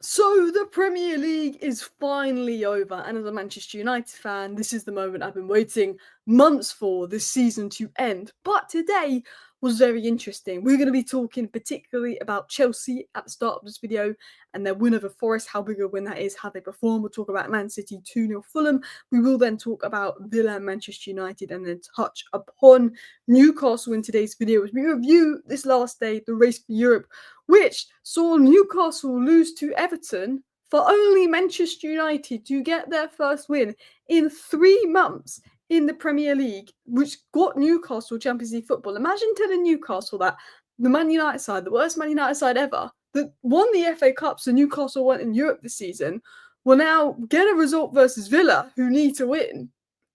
So the Premier League is finally over, and as a Manchester United fan, this is the moment I've been waiting months for this season to end. But today was very interesting. We're going to be talking particularly about Chelsea at the start of this video and their win over Forest, how big a win that is, how they perform. We'll talk about Man City 2-0 Fulham. We will then talk about Villa and Manchester United and then touch upon Newcastle in today's video as we review this last day, the race for Europe, which saw Newcastle lose to Everton for only Manchester United to get their first win in 3 months in the Premier League, which got Newcastle Champions League football. Imagine telling Newcastle that the Man United side, the worst Man United side ever, that won the FA Cup, so Newcastle went in Europe this season, will now get a result versus Villa, who need to win.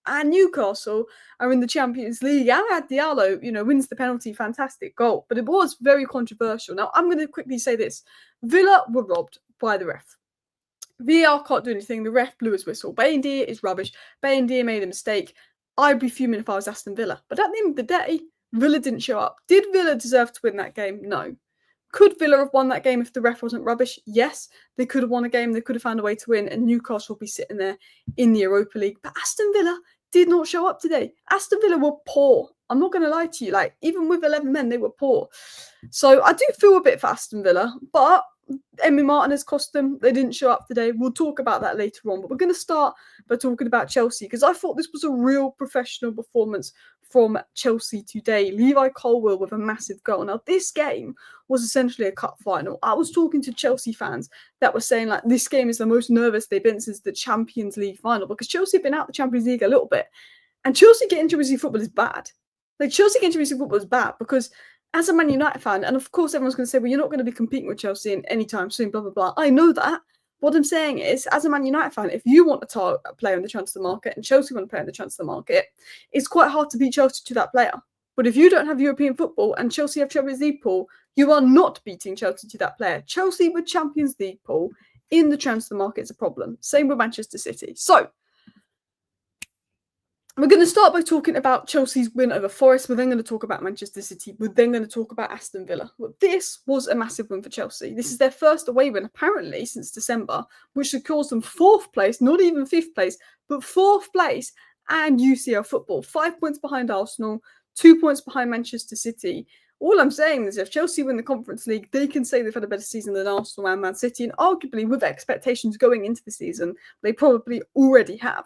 And Newcastle are in the Champions League. Amad Diallo, wins the penalty, fantastic goal. But it was very controversial. Now, I'm going to quickly say this. Villa were robbed by the ref. VAR can't do anything. The ref blew his whistle. Bayendier is rubbish. Bayendier made a mistake. I'd be fuming if I was Aston Villa. But at the end of the day, Villa didn't show up. Did Villa deserve to win that game? No. Could Villa have won that game if the ref wasn't rubbish? Yes. They could have won a game. They could have found a way to win. And Newcastle will be sitting there in the Europa League. But Aston Villa did not show up today. Aston Villa were poor. I'm not going to lie to you. Even with 11 men, they were poor. So I do feel a bit for Aston Villa. But Emi Martinez cost them. They didn't show up today. We'll talk about that later on. But we're going to start by talking about Chelsea because I thought this was a real professional performance from Chelsea today. Levi Colwill with a massive goal. Now, this game was essentially a cup final. I was talking to Chelsea fans that were saying this game is the most nervous they've been since the Champions League final because Chelsea have been out the Champions League a little bit. And Chelsea getting Champions League football is bad. Chelsea getting Champions League football is bad because as a Man United fan, and of course everyone's going to say, well, you're not going to be competing with Chelsea anytime soon, blah, blah, blah. I know that. What I'm saying is, as a Man United fan, if you want a player in the transfer market and Chelsea want to play in the transfer market, it's quite hard to beat Chelsea to that player. But if you don't have European football and Chelsea have Champions League pool, you are not beating Chelsea to that player. Chelsea with Champions League pool in the transfer market is a problem. Same with Manchester City. So, we're going to start by talking about Chelsea's win over Forest. We're then going to talk about Manchester City. We're then going to talk about Aston Villa. Well, this was a massive win for Chelsea. This is their first away win, apparently, since December, which secures them 4th place, not even 5th place, but 4th place and UCL football. 5 points behind Arsenal, 2 points behind Manchester City. All I'm saying is if Chelsea win the Conference League, they can say they've had a better season than Arsenal and Man City, and arguably with expectations going into the season, they probably already have.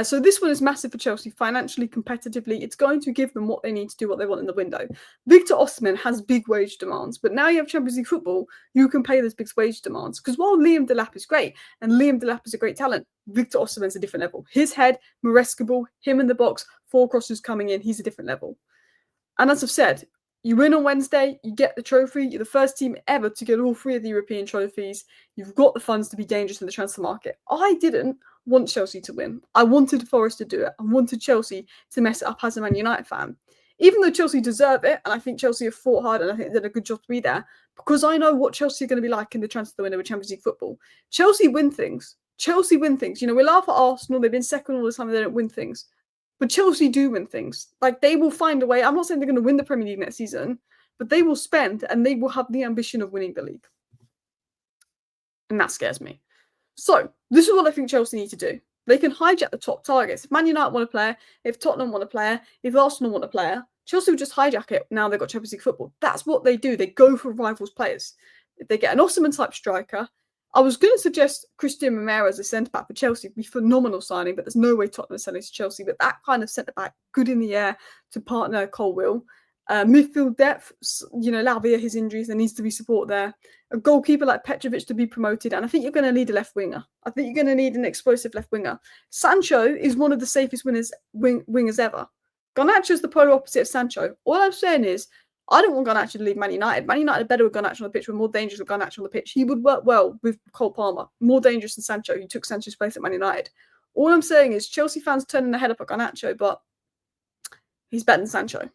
So this one is massive for Chelsea financially, competitively. It's going to give them what they need to do what they want in the window. Victor Osimhen has big wage demands, but now you have Champions League football, you can pay those big wage demands. Because while Liam Delap is great, and Liam Delap is a great talent, Victor Osimhen's a different level. His head, Maresca ball, him in the box, 4 crosses coming in, he's a different level. And as I've said, you win on Wednesday, you get the trophy, you're the first team ever to get all 3 of the European trophies, you've got the funds to be dangerous in the transfer market. I didn't want Chelsea to win. I wanted Forest to do it. I wanted Chelsea to mess it up as a Man United fan. Even though Chelsea deserve it, and I think Chelsea have fought hard and I think they did a good job to be there, because I know what Chelsea are going to be like in the transfer window with Champions League football. Chelsea win things. Chelsea win things. We laugh at Arsenal, they've been second all the time and they don't win things. But Chelsea do win things. They will find a way. I'm not saying they're going to win the Premier League next season, but they will spend and they will have the ambition of winning the league. And that scares me. So, this is what I think Chelsea need to do. They can hijack the top targets. If Man United want a player, if Tottenham want a player, if Arsenal want a player, Chelsea will just hijack it now they've got Champions League football. That's what they do. They go for rivals players. If they get an Osimhen-type striker, I was going to suggest Christian Romero as a centre-back for Chelsea. It'd be a phenomenal signing, but there's no way Tottenham is selling to Chelsea. But that kind of centre-back, good in the air to partner Colwill. Midfield depth, Lavia, his injuries, there needs to be support there. A goalkeeper like Petrovic to be promoted, and I think you're going to need a left winger. I think you're going to need an explosive left winger. Sancho is one of the safest wingers ever. Garnacho's the polar opposite of Sancho. All I'm saying is, I don't want Garnacho to leave Man United. Man United are better with Garnacho on the pitch, we're more dangerous with Garnacho on the pitch. He would work well with Cole Palmer, more dangerous than Sancho, who took Sancho's place at Man United. All I'm saying is, Chelsea fans turning their head up at Garnacho, but he's better than Sancho.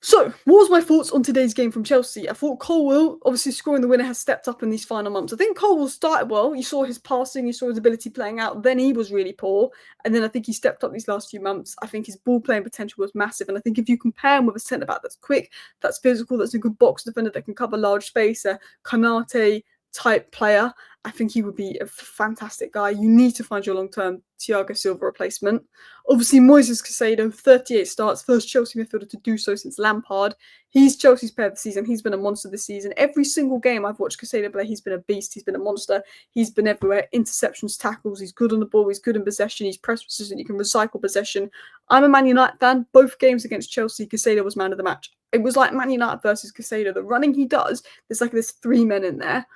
So, what was my thoughts on today's game from Chelsea? I thought Colwill, obviously scoring the winner, has stepped up in these final months. I think Colwill started well. You saw his passing, you saw his ability playing out. Then he was really poor. And then I think he stepped up these last few months. I think his ball playing potential was massive. And I think if you compare him with a centre back that's quick, that's physical, that's a good box defender that can cover large space, a Kanate type player, I think he would be a fantastic guy. You need to find your long-term Thiago Silva replacement. Obviously, Moises Caicedo, 38 starts, first Chelsea midfielder to do so since Lampard. He's Chelsea's player of the season. He's been a monster this season. Every single game I've watched Caicedo play, he's been a beast. He's been a monster. He's been everywhere. Interceptions, tackles. He's good on the ball. He's good in possession. He's press resistant. He can recycle possession. I'm a Man United fan. Both games against Chelsea, Caicedo was man of the match. It was like Man United versus Caicedo. The running he does, there's three men in there.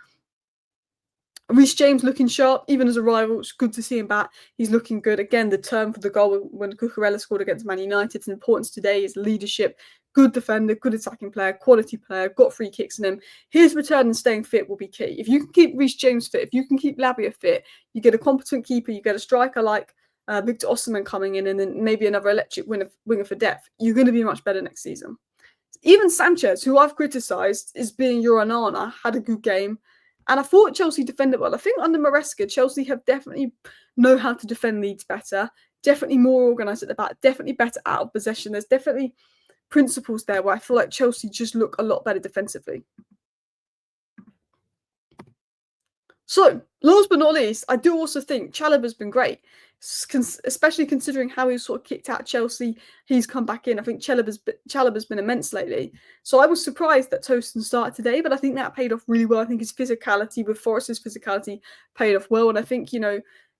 Reece James looking sharp, even as a rival. It's good to see him back. He's looking good. Again, the term for the goal when Cucurella scored against Man United, its importance today is leadership. Good defender, good attacking player, quality player, got free kicks in him. His return and staying fit will be key. If you can keep Reece James fit, if you can keep Lavia fit, you get a competent keeper, you get a striker like Victor Osimhen coming in, and then maybe another electric winger for depth. You're going to be much better next season. Even Sanchez, who I've criticised as being your Onana, had a good game. And I thought Chelsea defended well. I think under Maresca, Chelsea have definitely know how to defend leads better, definitely more organised at the back, definitely better out of possession. There's definitely principles there where I feel like Chelsea just look a lot better defensively. So, last but not least, I do also think Chalobah's been great, especially considering how he was sort of kicked out of Chelsea. He's come back in. I think Chalobah's been immense lately. So I was surprised that Tosin started today, but I think that paid off really well. I think his physicality with Forrest's physicality paid off well. And I think,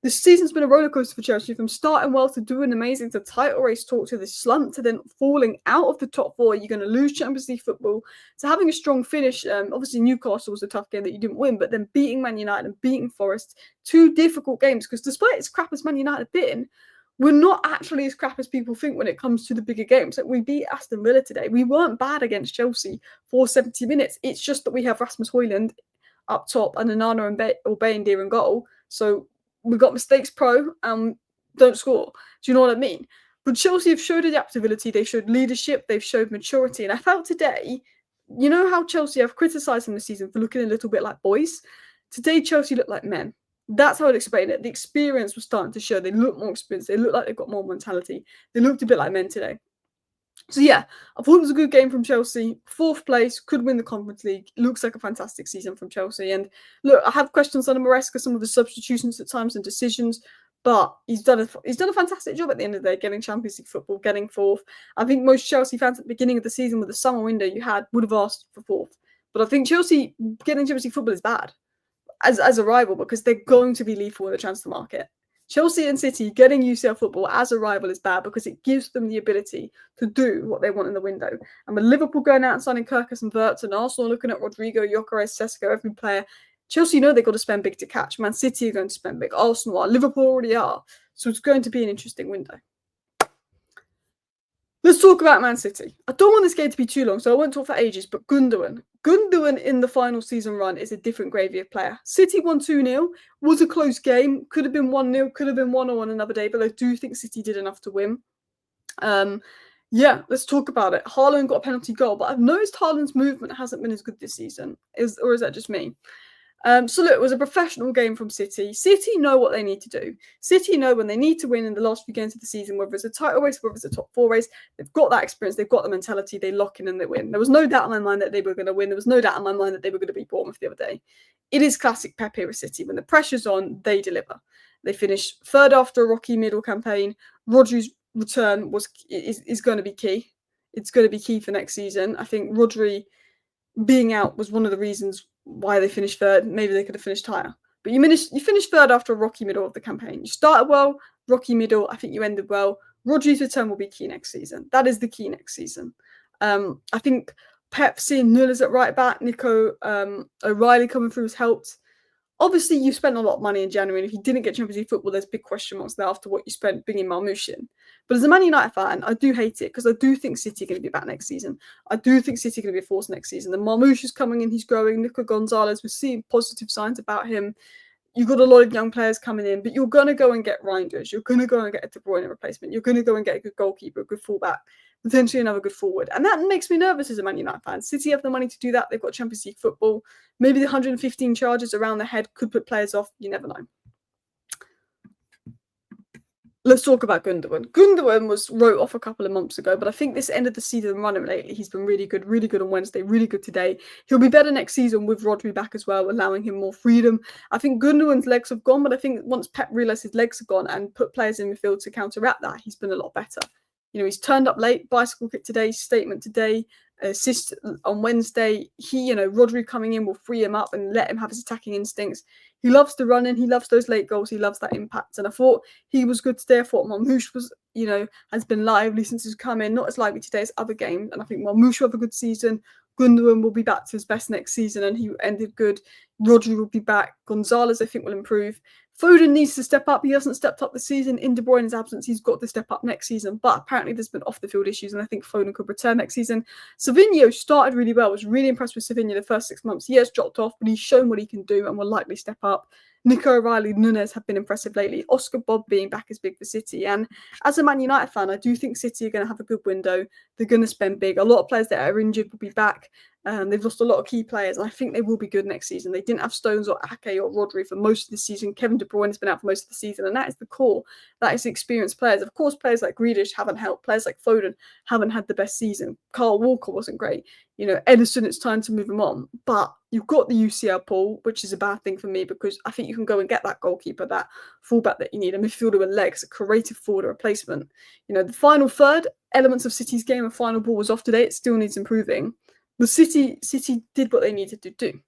this season's been a rollercoaster for Chelsea, from starting well to doing amazing to title race talk to this slump to then falling out of the top four. You're going to lose Champions League football to having a strong finish. Obviously, Newcastle was a tough game that you didn't win, but then beating Man United and beating Forest, two difficult games, because despite as crap as Man United have been, we're not actually as crap as people think when it comes to the bigger games. Like, we beat Aston Villa today. We weren't bad against Chelsea for 70 minutes. It's just that we have Rasmus Højlund up top and Onana and Bayindir in goal. So we got mistakes and don't score. Do you know what I mean? But Chelsea have showed adaptability, they've showed leadership, they've showed maturity. And I felt today, you know how Chelsea have criticised them this season for looking a little bit like boys? Today, Chelsea looked like men. That's how I'd explain it. The experience was starting to show. They look more experienced. They look like they've got more mentality. They looked a bit like men today. So yeah, I thought it was a good game from Chelsea. Fourth place, could win the Conference League. Looks like a fantastic season from Chelsea. And look, I have questions on Maresca, some of the substitutions at times and decisions, but he's done a fantastic job at the end of the day, getting Champions League football, getting fourth. I think most Chelsea fans at the beginning of the season, with the summer window you had, would have asked for fourth. But I think Chelsea getting Champions League football is bad as a rival, because they're going to be lethal in the transfer market. Chelsea and City getting UCL football as a rival is bad, because it gives them the ability to do what they want in the window. And with Liverpool going out and signing Kirkus and Wirtz, and Arsenal looking at Rodrigo, Gyökeres, Sesko, every player, Chelsea know they've got to spend big to catch. Man City are going to spend big. Arsenal are. Liverpool already are. So it's going to be an interesting window. Let's talk about Man City. I don't want this game to be too long, so I won't talk for ages, but Gundogan. Gundogan in the final season run is a different gravy of player. City won 2-0, was a close game, could have been 1-0, could have been 1-0 on another day, but I do think City did enough to win. Yeah, let's talk about it. Haaland got a penalty goal, but I've noticed Haaland's movement hasn't been as good this season. Or is that just me? So look, it was a professional game from City. City know what they need to do. City know when they need to win in the last few games of the season, whether it's a title race, whether it's a top four race. They've got that experience. They've got the mentality. They lock in and they win. There was no doubt in my mind that they were going to win. There was no doubt in my mind that they were going to beat Bournemouth the other day. It is classic Pep era City. When the pressure's on, they deliver. They finished third after a rocky middle campaign. Rodri's return is going to be key. It's going to be key for next season. I think Rodri being out was one of the reasons why they finished third. Maybe they could have finished higher. But you finished third after a rocky middle of the campaign. You started well, rocky middle. I think you ended well. Rodri's return will be key next season. That is the key next season. I think Pep seeing Nunes at right back, Nico O'Reilly coming through has helped. Obviously, you spent a lot of money in January, and if you didn't get Champions League football, there's big question marks there after what you spent bringing Marmoush in. But as a Man United fan, I do hate it, because I do think City are going to be back next season. I do think City are going to be a force next season. The Marmoush is coming in, he's growing. Nico Gonzalez, we're seeing positive signs about him. You've got a lot of young players coming in, but you're going to go and get Reinders. You're going to go and get a De Bruyne replacement. You're going to go and get a good goalkeeper, a good fullback. potentially another good forward. And that makes me nervous as a Man United fan. City have the money to do that. They've got Champions League football. Maybe the 115 charges around the head could put players off. You never know. Let's talk about Gundogan. Gundogan was wrote off a couple of months ago, but I think this end of the season running lately, he's been really good on Wednesday, really good today. He'll be better next season with Rodri back as well, allowing him more freedom. I think Gundogan's legs have gone, but I think once Pep realised his legs are gone and put players in midfield to counteract that, he's been a lot better. You know, he's turned up late, bicycle kick today, statement today, assist on Wednesday. Rodri coming in will free him up and let him have his attacking instincts. He loves the running. He loves those late goals. He loves that impact. And I thought he was good today. I thought Marmoush was, has been lively since he's come in. Not as lively today as other games. And I think Marmoush will have a good season. Gundogan will be back to his best next season, and he ended good. Rodri will be back. Gonzalez, I think, will improve. Foden needs to step up. He hasn't stepped up this season. In De Bruyne's absence, he's got to step up next season. But apparently there's been off-the-field issues, and I think Foden could return next season. Savinho started really well. I was really impressed with Savinho the first 6 months. He has dropped off, but he's shown what he can do and will likely step up. Nico O'Reilly, Nunes have been impressive lately. Oscar Bob being back is big for City. And as a Man United fan, I do think City are going to have a good window. They're going to spend big. A lot of players that are injured will be back. They've lost a lot of key players, and I think they will be good next season. They didn't have Stones or Ake or Rodri for most of the season. Kevin De Bruyne has been out for most of the season, and that is the core. That is experienced players. Of course, players like Grealish haven't helped. Players like Foden haven't had the best season. Carl Walker wasn't great. Edison, it's time to move him on. But you've got the UCL pool, which is a bad thing for me because I think you can go and get that goalkeeper, that fullback that you need, a midfielder with legs, a creative forward replacement. The final third, elements of City's game, a final ball was off today. It still needs improving. The City did what they needed to do.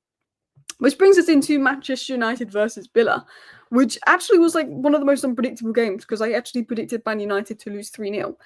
Which brings us into Manchester United versus Villa, which actually was like one of the most unpredictable games because I actually predicted Man United to lose 3-0.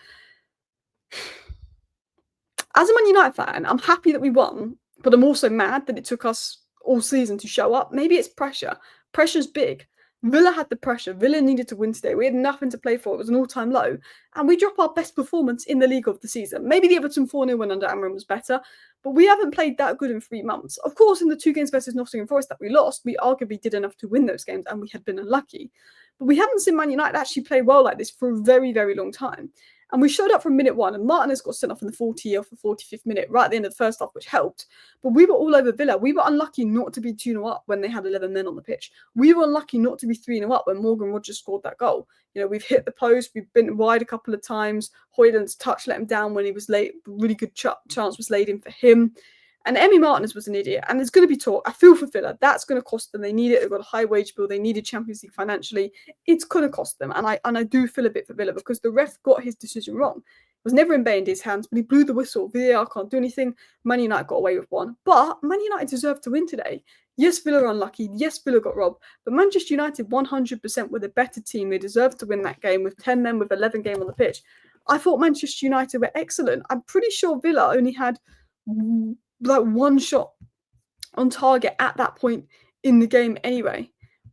As a Man United fan, I'm happy that we won, but I'm also mad that it took us all season to show up. Maybe it's pressure. Pressure's big. Villa had the pressure. Villa needed to win today. We had nothing to play for. It was an all-time low. And we dropped our best performance in the league of the season. Maybe the Everton 4-0 win under Amram was better, but we haven't played that good in 3 months. Of course, in the 2 games versus Nottingham Forest that we lost, we arguably did enough to win those games, and we had been unlucky. But we haven't seen Man United actually play well like this for a very, very long time. And we showed up from minute 1, and Martinez got sent off in the 40th or 45th minute, right at the end of the first half, which helped. But we were all over Villa. We were unlucky not to be 2-0 up when they had 11 men on the pitch. We were unlucky not to be 3-0 up when Morgan Rogers scored that goal. We've hit the post, we've been wide a couple of times. Hoyland's touch let him down when he was late. Really good chance was laid in for him. And Emi Martinez was an idiot. And there's going to be talk. I feel for Villa. That's going to cost them. They need it. They've got a high wage bill. They needed Champions League financially. It's going to cost them. And I do feel a bit for Villa because the ref got his decision wrong. It was never in Bayendi's hands, but he blew the whistle. VAR can't do anything. Man United got away with one. But Man United deserved to win today. Yes, Villa are unlucky. Yes, Villa got robbed. But Manchester United 100% were the better team. They deserved to win that game with 10 men with 11 game on the pitch. I thought Manchester United were excellent. I'm pretty sure Villa only had like 1 shot on target at that point in the game anyway,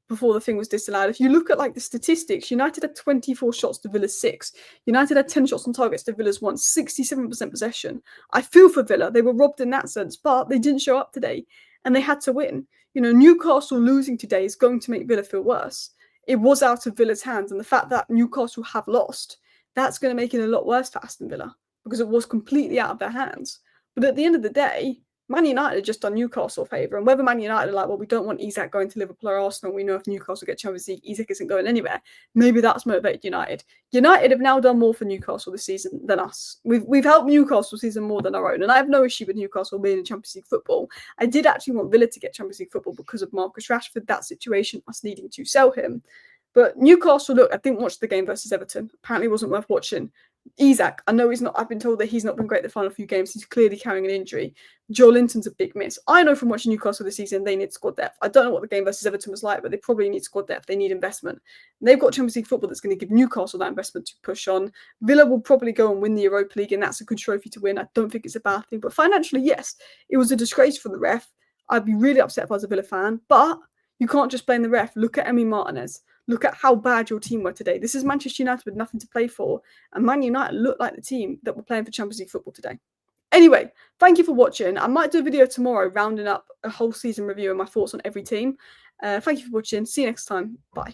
before the thing was disallowed. If you look at like the statistics, United had 24 shots to Villa's 6. United had 10 shots on targets to Villa's 1, 67% possession. I feel for Villa. They were robbed in that sense, but they didn't show up today and they had to win. Newcastle losing today is going to make Villa feel worse. It was out of Villa's hands, and the fact that Newcastle have lost, that's going to make it a lot worse for Aston Villa because it was completely out of their hands. But at the end of the day, Man United had just done Newcastle a favour. And whether Man United are like, well, we don't want Isak going to Liverpool or Arsenal. We know if Newcastle get Champions League, Isak isn't going anywhere. Maybe that's motivated United. United have now done more for Newcastle this season than us. We've helped Newcastle season more than our own. And I have no issue with Newcastle being in Champions League football. I did actually want Villa to get Champions League football because of Marcus Rashford, that situation, us needing to sell him. But Newcastle, look, I didn't watch the game versus Everton. Apparently it wasn't worth watching. Isak, I know he's not. I've been told that he's not been great the final few games. He's clearly carrying an injury. Joe Linton's a big miss. I know from watching Newcastle this season, they need squad depth. I don't know what the game versus Everton was like, but they probably need squad depth. They need investment. They've got Champions League football that's going to give Newcastle that investment to push on. Villa will probably go and win the Europa League, and that's a good trophy to win. I don't think it's a bad thing. But financially, yes, it was a disgrace for the ref. I'd be really upset if I was a Villa fan. But you can't just blame the ref. Look at Emi Martinez. Look at how bad your team were today. This is Manchester United with nothing to play for. And Man United looked like the team that were playing for Champions League football today. Anyway, thank you for watching. I might do a video tomorrow rounding up a whole season review and my thoughts on every team. Thank you for watching. See you next time. Bye.